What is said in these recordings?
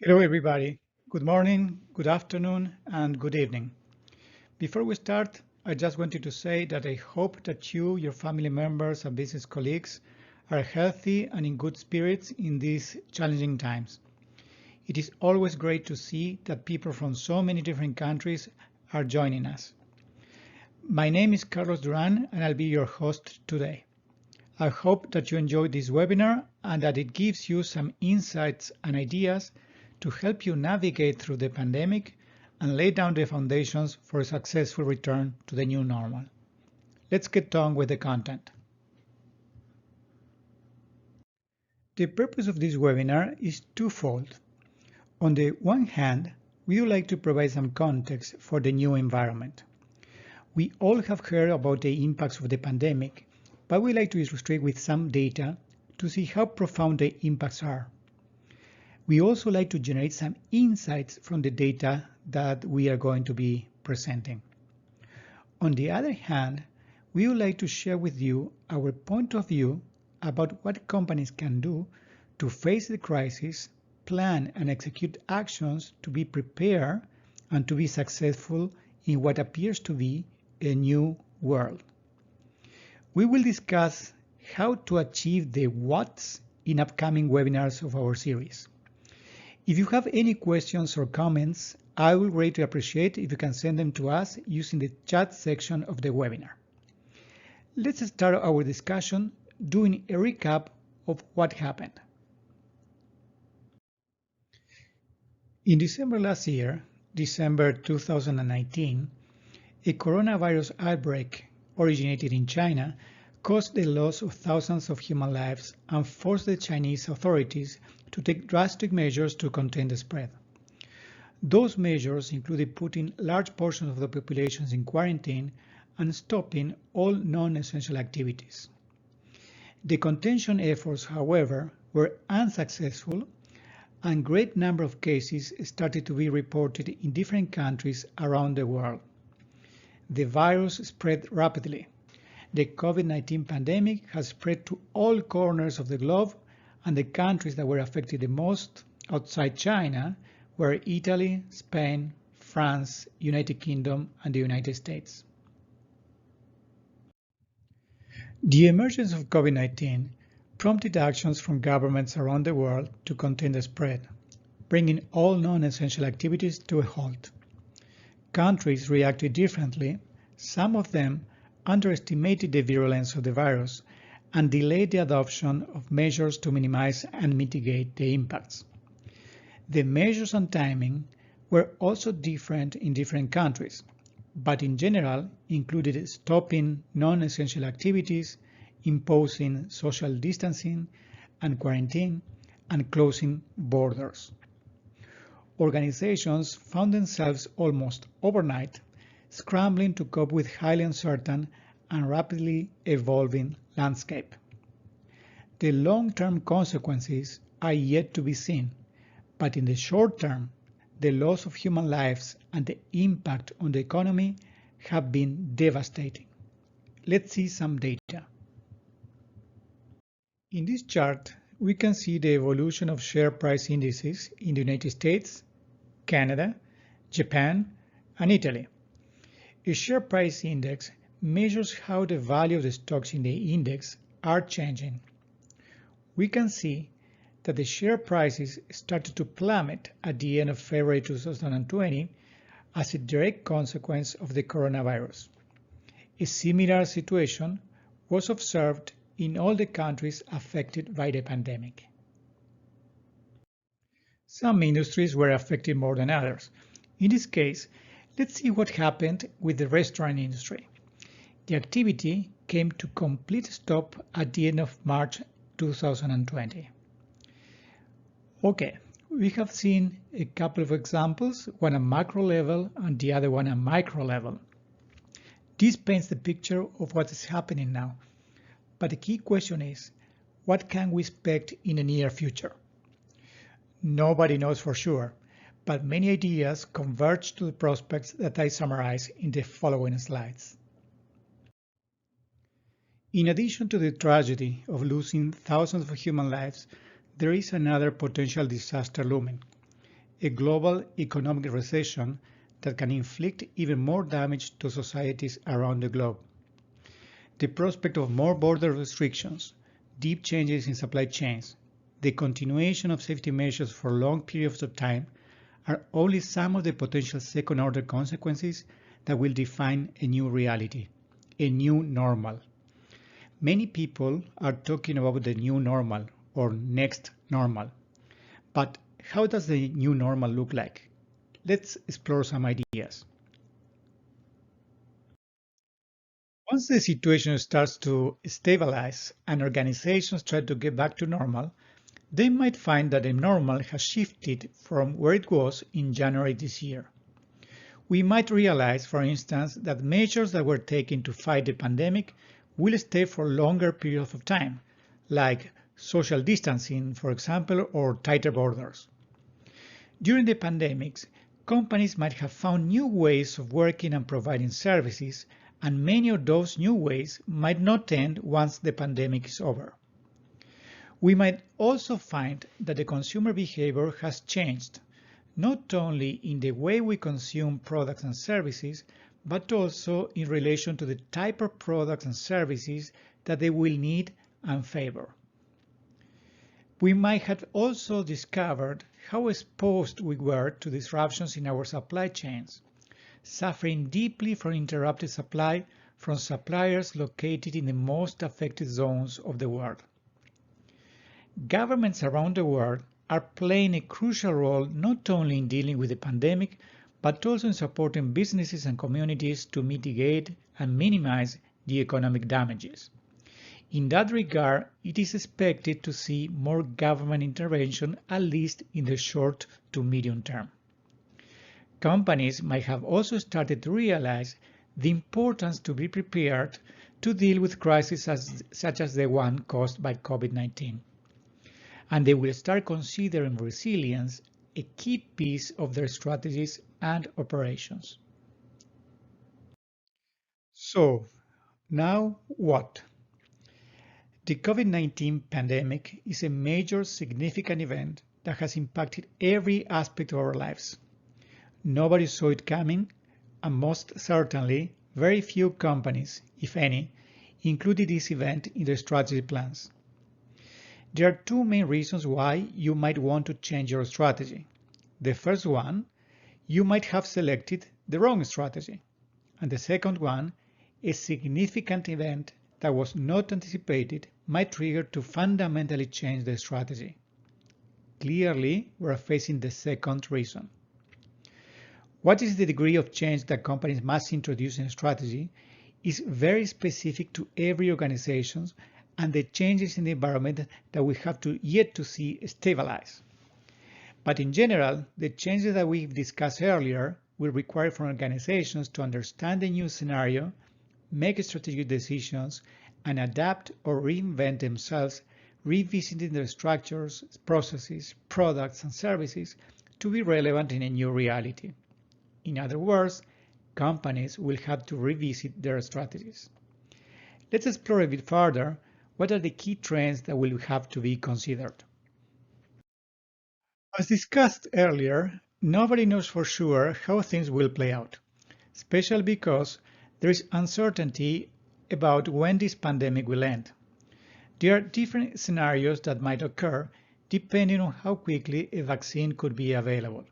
Hello, everybody. Good morning, good afternoon, and good evening. Before we start, I just wanted to say that I hope that you, your family members, and business colleagues are healthy and in good spirits in these challenging times. It is always great to see that people from so many different countries are joining us. My name is Carlos Duran, and I'll be your host today. I hope that you enjoyed this webinar and that it gives you some insights and ideas to help you navigate through the pandemic and lay down the foundations for a successful return to the new normal. Let's get on with the content. The purpose of this webinar is twofold. On the one hand, we would like to provide some context for the new environment. We all have heard about the impacts of the pandemic, but we like to illustrate with some data to see how profound the impacts are. We also like to generate some insights from the data that we are going to be presenting. On the other hand, we would like to share with you our point of view about what companies can do to face the crisis, plan and execute actions to be prepared and to be successful in what appears to be a new world. We will discuss how to achieve the what's in upcoming webinars of our series. If you have any questions or comments, I will greatly appreciate if you can send them to us using the chat section of the webinar. Let's start our discussion doing a recap of what happened. In December last year, December 2019, a coronavirus outbreak originated in China caused the loss of thousands of human lives and forced the Chinese authorities to take drastic measures to contain the spread. Those measures included putting large portions of the populations in quarantine and stopping all non-essential activities. The contention efforts, however, were unsuccessful, and a great number of cases started to be reported in different countries around the world. The virus spread rapidly. The COVID-19 pandemic has spread to all corners of the globe, and the countries that were affected the most outside China were Italy, Spain, France, United Kingdom, and the United States. The emergence of COVID-19 prompted actions from governments around the world to contain the spread, bringing all non-essential activities to a halt. Countries reacted differently. Some of them underestimated the virulence of the virus and delayed the adoption of measures to minimize and mitigate the impacts. The measures and timing were also different in different countries, but in general included stopping non-essential activities, imposing social distancing and quarantine, and closing borders. Organizations found themselves almost overnight scrambling to cope with highly uncertain and rapidly evolving landscape. The long-term consequences are yet to be seen, but in the short term, the loss of human lives and the impact on the economy have been devastating. Let's see some data. In this chart, we can see the evolution of share price indices in the United States, Canada, Japan, and Italy. A share price index measures how the value of the stocks in the index are changing. We can see that the share prices started to plummet at the end of February 2020 as a direct consequence of the coronavirus. A similar situation was observed in all the countries affected by the pandemic. Some industries were affected more than others. In this case, let's see what happened with the restaurant industry. The activity came to complete stop at the end of March 2020. Okay, we have seen a couple of examples, one at macro level and the other one at micro level. This paints the picture of what is happening now. But the key question is, what can we expect in the near future? Nobody knows for sure, but many ideas converge to the prospects that I summarize in the following slides. In addition to the tragedy of losing thousands of human lives, there is another potential disaster looming. a global economic recession that can inflict even more damage to societies around the globe. The prospect of more border restrictions, deep changes in supply chains, the continuation of safety measures for long periods of time are only some of the potential second-order consequences that will define a new reality, a new normal. Many people are talking about the new normal or next normal. But how does the new normal look like? Let's explore some ideas. Once the situation starts to stabilize and organizations try to get back to normal, they might find that the normal has shifted from where it was in January this year. We might realize, for instance, that measures that were taken to fight the pandemic will stay for longer periods of time, like social distancing, for example, or tighter borders. During the pandemics, companies might have found new ways of working and providing services, and many of those new ways might not end once the pandemic is over. We might also find that the consumer behavior has changed, not only in the way we consume products and services, but also in relation to the type of products and services that they will need and favor. We might have also discovered how exposed we were to disruptions in our supply chains, suffering deeply from interrupted supply from suppliers located in the most affected zones of the world. Governments around the world are playing a crucial role not only in dealing with the pandemic, but also in supporting businesses and communities to mitigate and minimize the economic damages. In that regard, it is expected to see more government intervention, at least in the short to medium term. Companies might have also started to realize the importance to be prepared to deal with crises such as the one caused by COVID-19. And they will start considering resilience a key piece of their strategies and operations. So, now what? The COVID-19 pandemic is a major significant event that has impacted every aspect of our lives. Nobody saw it coming, and most certainly, very few companies, if any, included this event in their strategy plans. There are two main reasons why you might want to change your strategy. The first one, you might have selected the wrong strategy. And the second one, a significant event that was not anticipated might trigger to fundamentally change the strategy. Clearly, we're facing the second reason. What is the degree of change that companies must introduce in a strategy is very specific to every organization and the changes in the environment that we have yet to see stabilize. But in general, the changes that we've discussed earlier will require from organizations to understand the new scenario, make strategic decisions, and adapt or reinvent themselves, revisiting their structures, processes, products, and services to be relevant in a new reality. In other words, companies will have to revisit their strategies. Let's explore a bit further what are the key trends that will have to be considered. As discussed earlier, nobody knows for sure how things will play out, especially because there is uncertainty about when this pandemic will end. There are different scenarios that might occur depending on how quickly a vaccine could be available.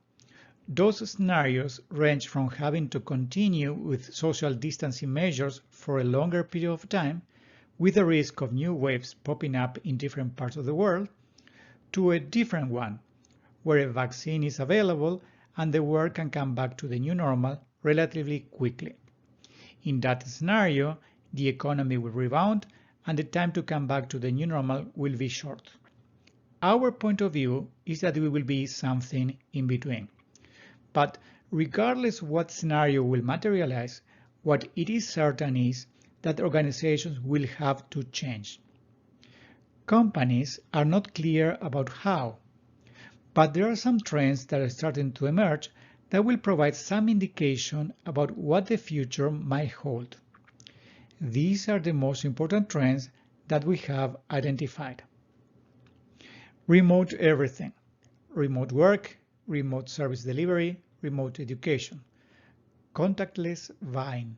Those scenarios range from having to continue with social distancing measures for a longer period of time, with the risk of new waves popping up in different parts of the world, to a different one, where a vaccine is available and the world can come back to the new normal relatively quickly. In that scenario, the economy will rebound and the time to come back to the new normal will be short. Our point of view is that it will be something in between. But regardless of what scenario will materialize, what it is certain is that organizations will have to change. Companies are not clear about how, but there are some trends that are starting to emerge that will provide some indication about what the future might hold. These are the most important trends that we have identified. Remote everything, remote work, remote service delivery, remote education, contactless buying,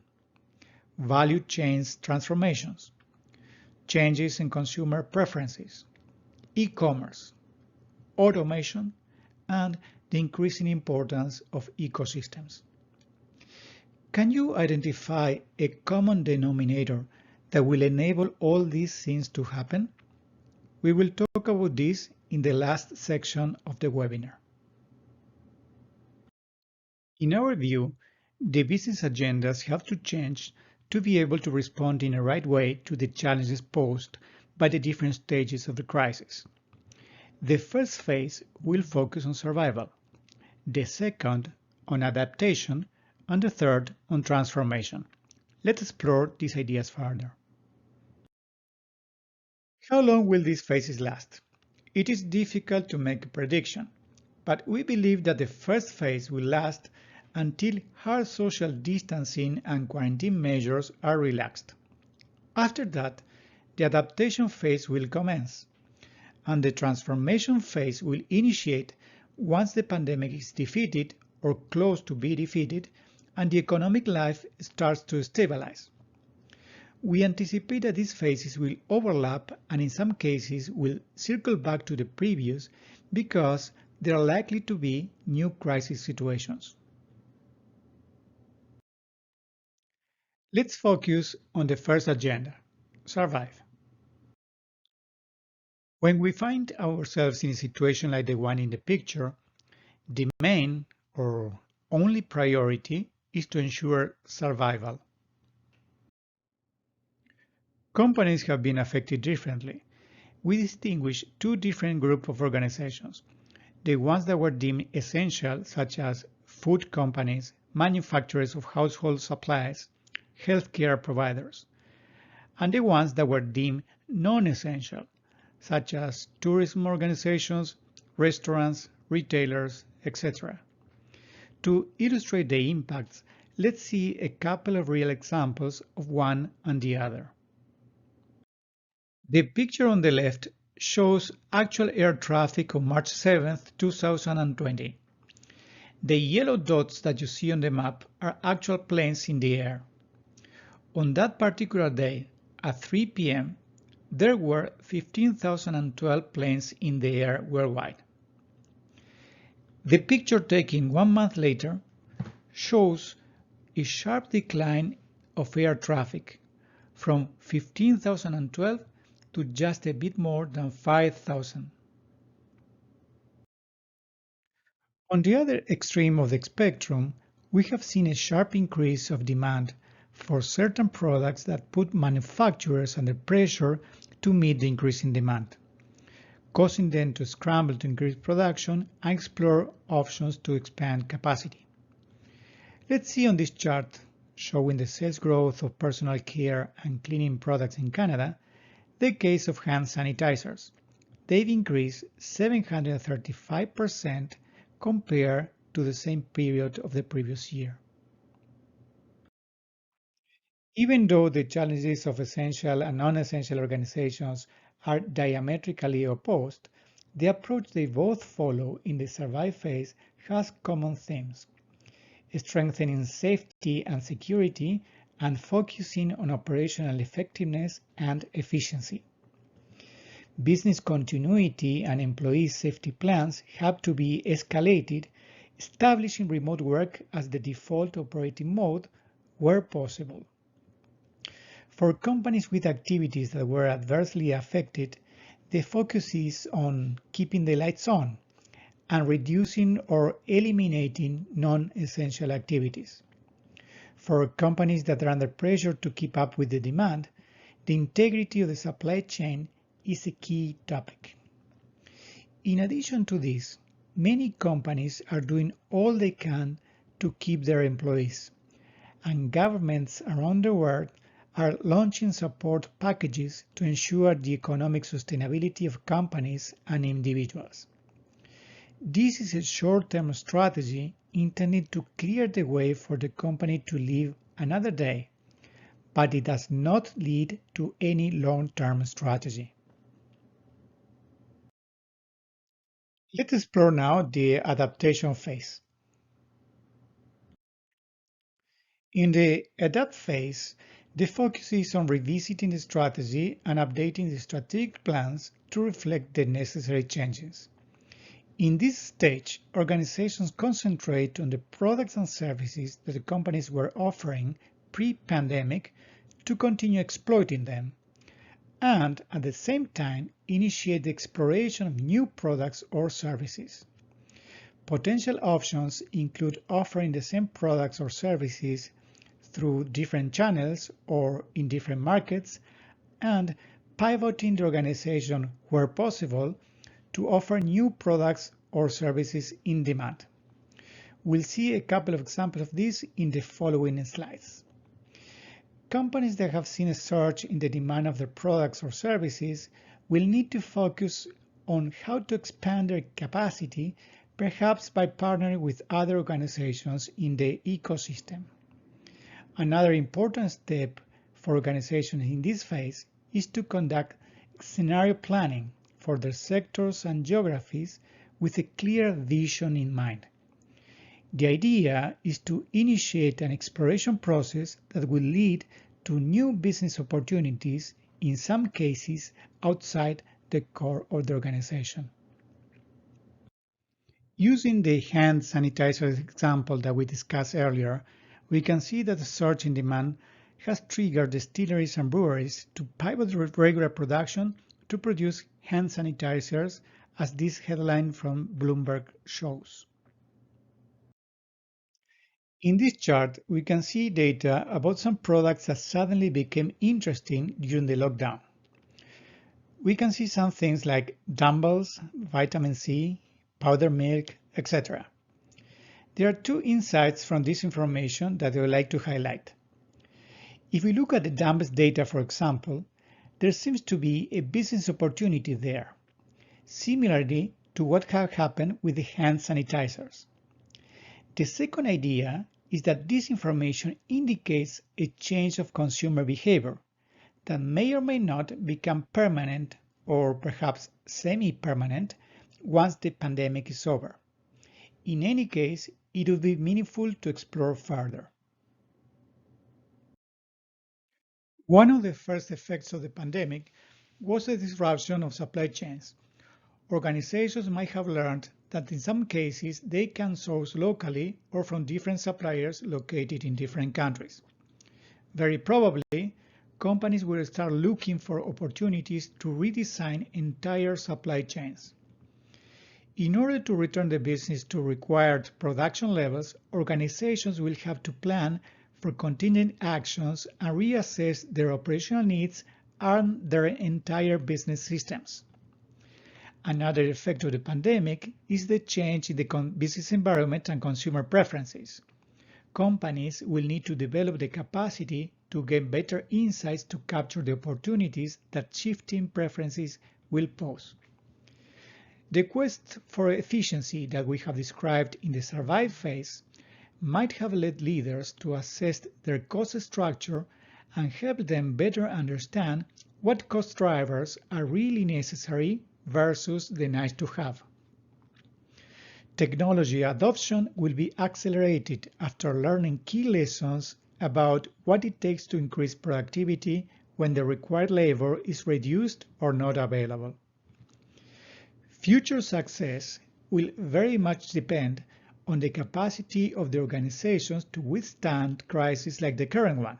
value chains transformations, changes in consumer preferences, e-commerce, automation, and the increasing importance of ecosystems. Can you identify a common denominator that will enable all these things to happen? We will talk about this in the last section of the webinar. In our view, the business agendas have to change to be able to respond in a right way to the challenges posed by the different stages of the crisis. The first phase will focus on survival, the second on adaptation, and the third on transformation. Let's explore these ideas further. How long will these phases last? It is difficult to make a prediction, but we believe that the first phase will last until hard social distancing and quarantine measures are relaxed. After that, the adaptation phase will commence, and the transformation phase will initiate once the pandemic is defeated or close to be defeated and the economic life starts to stabilize. We anticipate that these phases will overlap and in some cases will circle back to the previous because there are likely to be new crisis situations. Let's focus on the first agenda, survive. When we find ourselves in a situation like the one in the picture, the main or only priority is to ensure survival. Companies have been affected differently. We distinguish two different groups of organizations. The ones that were deemed essential, such as food companies, manufacturers of household supplies, healthcare providers, and the ones that were deemed non-essential, such as tourism organizations, restaurants, retailers, etc. To illustrate the impacts, let's see a couple of real examples of one and the other. The picture on the left shows actual air traffic on March 7, 2020. The yellow dots that you see on the map are actual planes in the air. On that particular day, at 3 p.m., there were 15,012 planes in the air worldwide. The picture taken 1 month later shows a sharp decline of air traffic from 15,012 to just a bit more than 5,000. On the other extreme of the spectrum, we have seen a sharp increase of demand for certain products that put manufacturers under pressure to meet the increasing demand, causing them to scramble to increase production and explore options to expand capacity. Let's see on this chart, showing the sales growth of personal care and cleaning products in Canada, the case of hand sanitizers. They've increased 735% compared to the same period of the previous year. Even though the challenges of essential and non-essential organizations are diametrically opposed, the approach they both follow in the survive phase has common themes: strengthening safety and security and focusing on operational effectiveness and efficiency. Business continuity and employee safety plans have to be escalated, establishing remote work as the default operating mode where possible. For companies with activities that were adversely affected, the focus is on keeping the lights on and reducing or eliminating non-essential activities. For companies that are under pressure to keep up with the demand, the integrity of the supply chain is a key topic. In addition to this, many companies are doing all they can to keep their employees, and governments around the world are launching support packages to ensure the economic sustainability of companies and individuals. This is a short-term strategy intended to clear the way for the company to live another day, but it does not lead to any long-term strategy. Let's explore now the adaptation phase. In the adapt phase, the focus is on revisiting the strategy and updating the strategic plans to reflect the necessary changes. In this stage, organizations concentrate on the products and services that the companies were offering pre-pandemic to continue exploiting them, and at the same time initiate the exploration of new products or services. Potential options include offering the same products or services through different channels or in different markets, and pivoting the organization where possible to offer new products or services in demand. We'll see a couple of examples of this in the following slides. Companies that have seen a surge in the demand of their products or services will need to focus on how to expand their capacity, perhaps by partnering with other organizations in the ecosystem. Another important step for organizations in this phase is to conduct scenario planning for their sectors and geographies with a clear vision in mind. The idea is to initiate an exploration process that will lead to new business opportunities, in some cases outside the core of the organization. Using the hand sanitizer example that we discussed earlier, we can see that the surge in demand has triggered distilleries and breweries to pivot regular production to produce hand sanitizers, as this headline from Bloomberg shows. In this chart, we can see data about some products that suddenly became interesting during the lockdown. We can see some things like dumbbells, vitamin C, powdered milk, etc. There are two insights from this information that I would like to highlight. If we look at the dumbbells data, for example, there seems to be a business opportunity there, similarly to what had happened with the hand sanitizers. The second idea is that this information indicates a change of consumer behavior that may or may not become permanent or perhaps semi-permanent once the pandemic is over. In any case, it would be meaningful to explore further. One of the first effects of the pandemic was the disruption of supply chains. Organizations might have learned that in some cases they can source locally or from different suppliers located in different countries. Very probably, companies will start looking for opportunities to redesign entire supply chains. In order to return the business to required production levels, organizations will have to plan for contingent actions and reassess their operational needs and their entire business systems. Another effect of the pandemic is the change in the business environment and consumer preferences. Companies will need to develop the capacity to gain better insights to capture the opportunities that shifting preferences will pose. The quest for efficiency that we have described in the survive phase might have led leaders to assess their cost structure and help them better understand what cost drivers are really necessary versus the nice to have. Technology adoption will be accelerated after learning key lessons about what it takes to increase productivity when the required labor is reduced or not available. Future success will very much depend on the capacity of the organizations to withstand crises like the current one.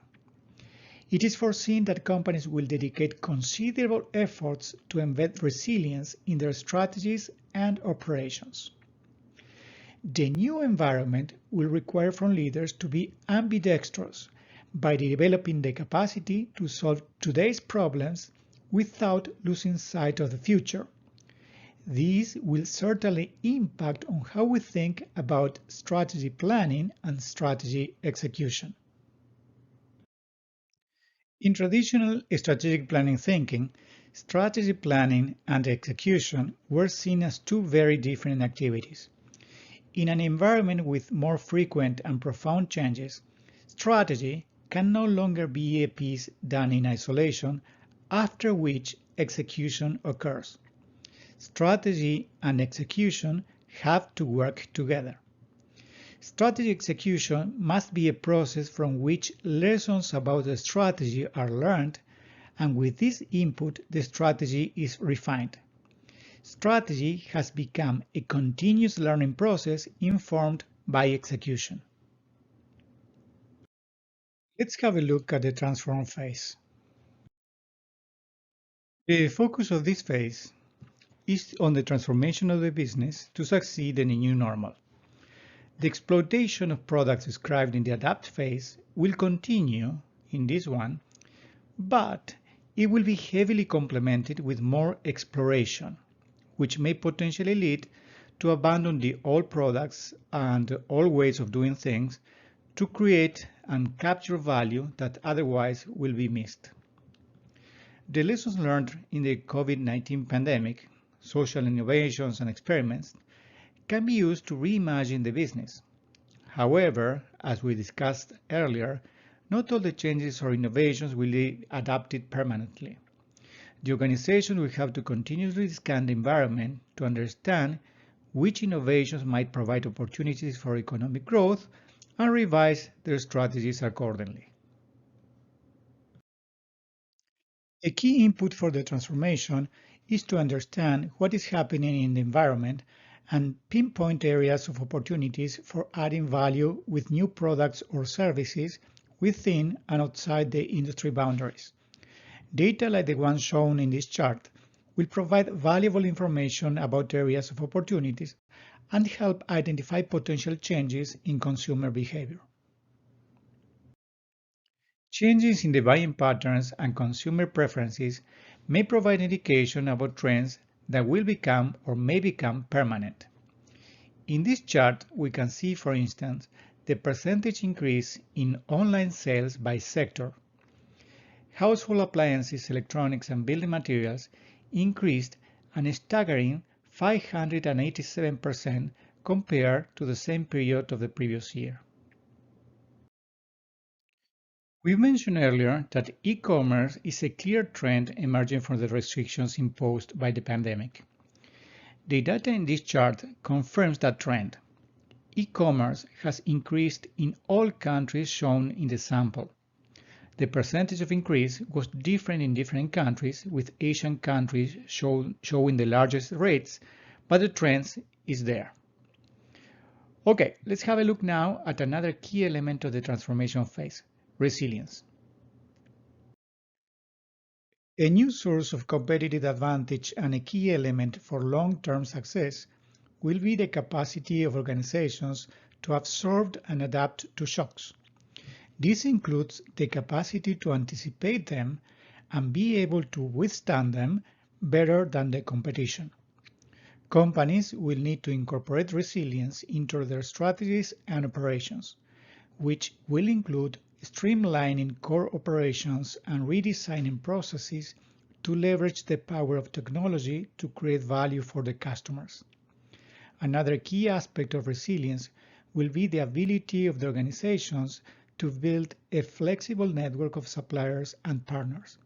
It is foreseen that companies will dedicate considerable efforts to embed resilience in their strategies and operations. The new environment will require from leaders to be ambidextrous by developing the capacity to solve today's problems without losing sight of the future. These will certainly impact on how we think about strategy planning and strategy execution. In traditional strategic planning thinking, strategy planning and execution were seen as two very different activities. In an environment with more frequent and profound changes, strategy can no longer be a piece done in isolation, after which execution occurs. Strategy and execution have to work together. Strategy execution must be a process from which lessons about the strategy are learned, and with this input the strategy is refined. Strategy has become a continuous learning process informed by execution. Let's have a look at the transform phase. The focus of this phase is on the transformation of the business to succeed in a new normal. The exploitation of products described in the adapt phase will continue in this one, but it will be heavily complemented with more exploration, which may potentially lead to abandon the old products and old ways of doing things to create and capture value that otherwise will be missed. The lessons learned in the COVID-19 pandemic, social innovations and experiments, can be used to reimagine the business. However, as we discussed earlier, not all the changes or innovations will be adapted permanently. The organization will have to continuously scan the environment to understand which innovations might provide opportunities for economic growth and revise their strategies accordingly. A key input for the transformation is to understand what is happening in the environment and pinpoint areas of opportunities for adding value with new products or services within and outside the industry boundaries. Data like the one shown in this chart will provide valuable information about areas of opportunities and help identify potential changes in consumer behavior. Changes in the buying patterns and consumer preferences may provide indication about trends that will become or may become permanent. In this chart, we can see, for instance, the percentage increase in online sales by sector. Household appliances, electronics, and building materials increased a staggering 587% compared to the same period of the previous year. We mentioned earlier that e-commerce is a clear trend emerging from the restrictions imposed by the pandemic. The data in this chart confirms that trend. E-commerce has increased in all countries shown in the sample. The percentage of increase was different in different countries, with Asian countries showing the largest rates, but the trend is there. Okay, let's have a look now at another key element of the transformation phase: resilience. A new source of competitive advantage and a key element for long-term success will be the capacity of organizations to absorb and adapt to shocks. This includes the capacity to anticipate them and be able to withstand them better than the competition. Companies will need to incorporate resilience into their strategies and operations, which will include streamlining core operations and redesigning processes to leverage the power of technology to create value for the customers. Another key aspect of resilience will be the ability of the organizations to build a flexible network of suppliers and partners.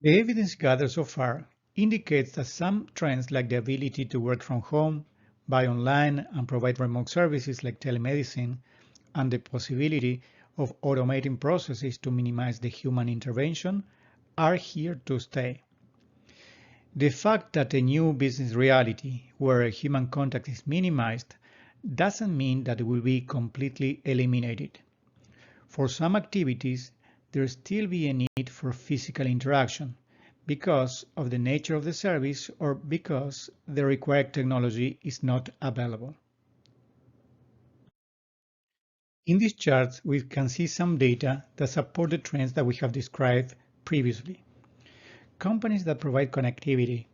The evidence gathered so far indicates that some trends like the ability to work from home, buy online, and provide remote services like telemedicine, and the possibility of automating processes to minimize the human intervention are here to stay. The fact that a new business reality where human contact is minimized doesn't mean that it will be completely eliminated. For some activities, there will still be a need for physical interaction because of the nature of the service or because the required technology is not available. In this chart, we can see some data that support the trends that we have described previously. Companies that provide connectivity,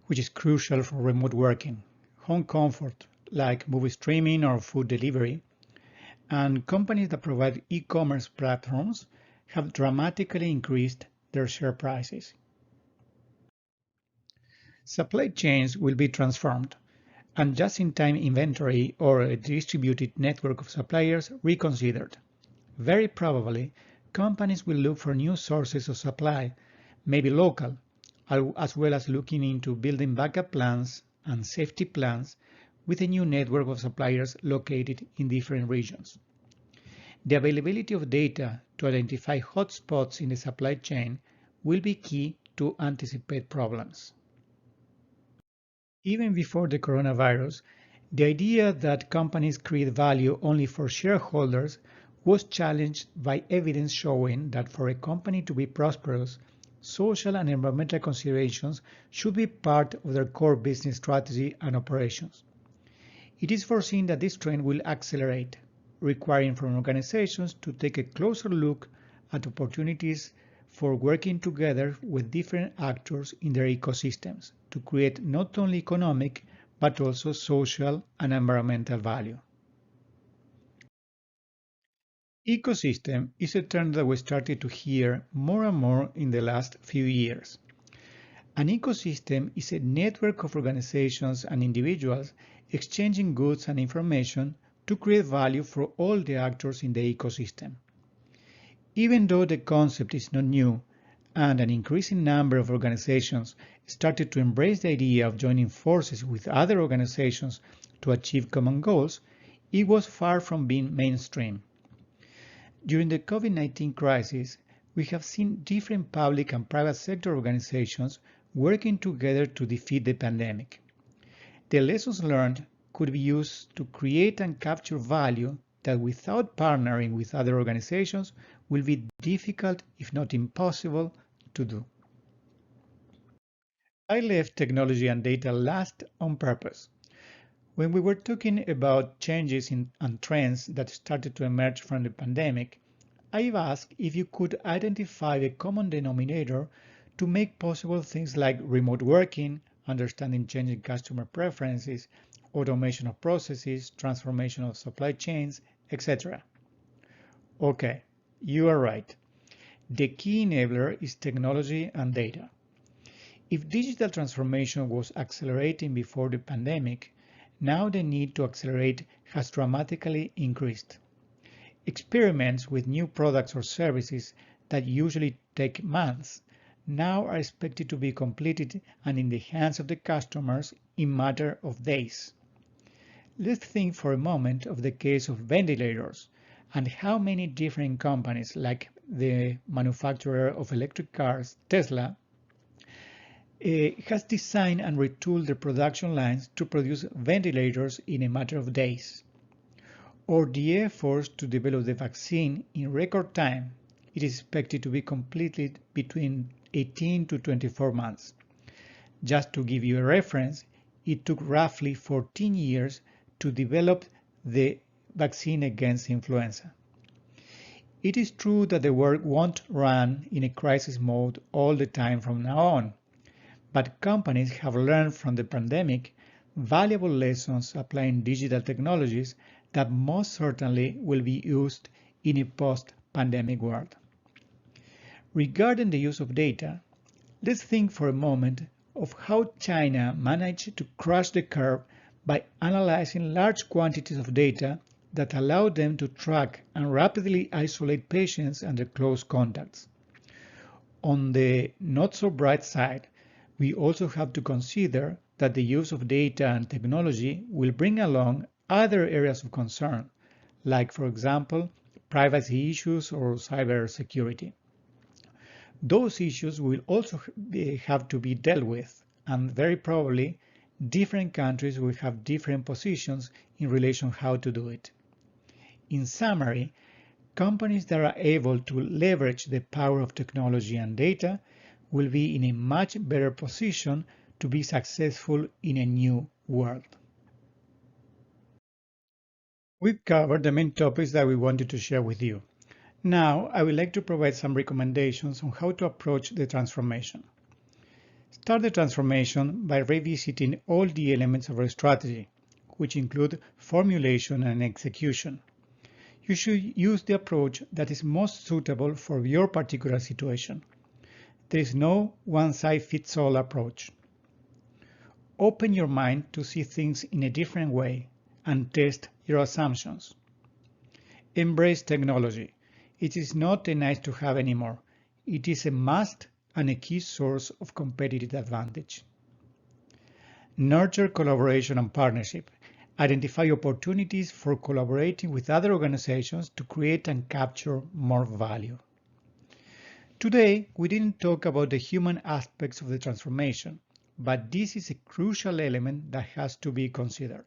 which is crucial for remote working, home comfort, like movie streaming or food delivery, and companies that provide e-commerce platforms have dramatically increased their share prices. Supply chains will be transformed, and just-in-time inventory or a distributed network of suppliers reconsidered. Very probably, companies will look for new sources of supply, maybe local, as well as looking into building backup plans and safety plans with a new network of suppliers located in different regions. The availability of data to identify hotspots in the supply chain will be key to anticipate problems. Even before the coronavirus, the idea that companies create value only for shareholders was challenged by evidence showing that for a company to be prosperous, social and environmental considerations should be part of their core business strategy and operations. It is foreseen that this trend will accelerate, requiring from organizations to take a closer look at opportunities for working together with different actors in their ecosystems to create not only economic but also social and environmental value. Ecosystem is a term that we started to hear more and more in the last few years. An ecosystem is a network of organizations and individuals exchanging goods and information to create value for all the actors in the ecosystem. Even though the concept is not new, and an increasing number of organizations started to embrace the idea of joining forces with other organizations to achieve common goals, it was far from being mainstream. During the COVID-19 crisis, we have seen different public and private sector organizations working together to defeat the pandemic. The lessons learned could be used to create and capture value that without partnering with other organizations will be difficult, if not impossible, to do. I left technology and data last on purpose. When we were talking about changes and trends that started to emerge from the pandemic, I've asked if you could identify a common denominator to make possible things like remote working, understanding changing customer preferences, automation of processes, transformation of supply chains, etc. Okay, you are right. The key enabler is technology and data. If digital transformation was accelerating before the pandemic, now the need to accelerate has dramatically increased. Experiments with new products or services that usually take months now are expected to be completed and in the hands of the customers in matter of days. Let's think for a moment of the case of ventilators and how many different companies like the manufacturer of electric cars, Tesla, has designed and retooled their production lines to produce ventilators in a matter of days. Or the efforts to develop the vaccine in record time, it is expected to be completed between 18 to 24 months. Just to give you a reference, it took roughly 14 years to develop the vaccine against influenza. It is true that the world won't run in a crisis mode all the time from now on, but companies have learned from the pandemic valuable lessons applying digital technologies that most certainly will be used in a post-pandemic world. Regarding the use of data, let's think for a moment of how China managed to crush the curve by analyzing large quantities of data that allowed them to track and rapidly isolate patients and their close contacts. On the not-so-bright side, we also have to consider that the use of data and technology will bring along other areas of concern, like, for example, privacy issues or cybersecurity. Those issues will also have to be dealt with, and very probably different countries will have different positions in relation to how to do it. In summary, companies that are able to leverage the power of technology and data will be in a much better position to be successful in a new world. We've covered the main topics that we wanted to share with you. Now, I would like to provide some recommendations on how to approach the transformation. Start the transformation by revisiting all the elements of our strategy, which include formulation and execution. You should use the approach that is most suitable for your particular situation. There is no one-size-fits-all approach. Open your mind to see things in a different way and test your assumptions. Embrace technology. It is not a nice to have anymore. It is a must and a key source of competitive advantage. Nurture collaboration and partnership. Identify opportunities for collaborating with other organizations to create and capture more value. Today, we didn't talk about the human aspects of the transformation, but this is a crucial element that has to be considered.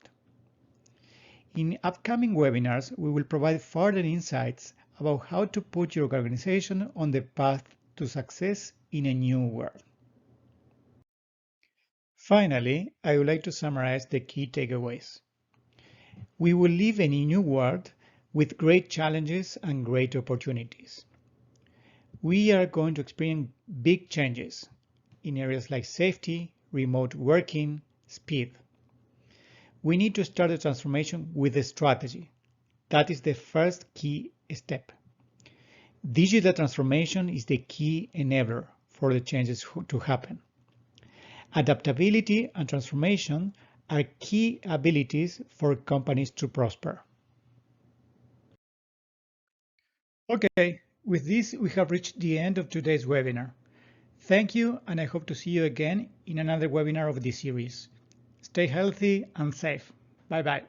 In upcoming webinars, we will provide further insights about how to put your organization on the path to success in a new world. Finally, I would like to summarize the key takeaways. We will live in a new world with great challenges and great opportunities. We are going to experience big changes in areas like safety, remote working, speed. We need to start the transformation with a strategy. That is the first key step. Digital transformation is the key enabler for the changes to happen. Adaptability and transformation are key abilities for companies to prosper. Okay, with this, we have reached the end of today's webinar. Thank you, and I hope to see you again in another webinar of this series. Stay healthy and safe. Bye-bye.